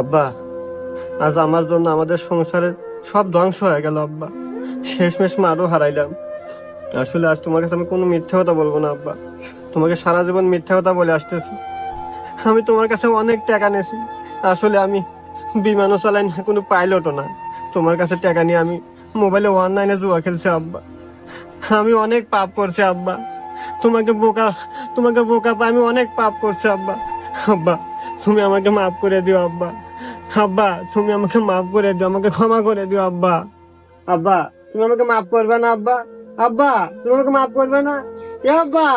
আব্বা, আজ আমার জন্য আমাদের সংসারের সব ধ্বংস হয়ে গেল আব্বা। শেষমেশ মারও হারাইলাম। আসলে আজ তোমার কাছে আমি কোনো মিথ্যা কথা বলবো না আব্বা। তোমাকে সারা জীবন মিথ্যা কথা বলে আসতেছি। আমি তোমার কাছে অনেক টাকা নিয়েছি। আসলে আমি বিমানও চালাই না, কোনো পাইলটও না। তোমার কাছে টাকা নিয়ে আমি মোবাইলে অনলাইনে জুয়া খেলছি আব্বা। আমি অনেক পাপ করছি আব্বা। তোমাকে বোকা তোমাকে বোকা পাই আমি অনেক পাপ করছি আব্বা। আব্বা, তুমি আমাকে মাফ করে দিও আব্বা। আব্বা, তুমি আমাকে মাফ করে দিও, আমাকে ক্ষমা করে দিও আব্বা। আব্বা, তুমি আমাকে মাফ করবে না আব্বা? আব্বা, তুমি আমাকে মাফ করবে না? এ আব্বা।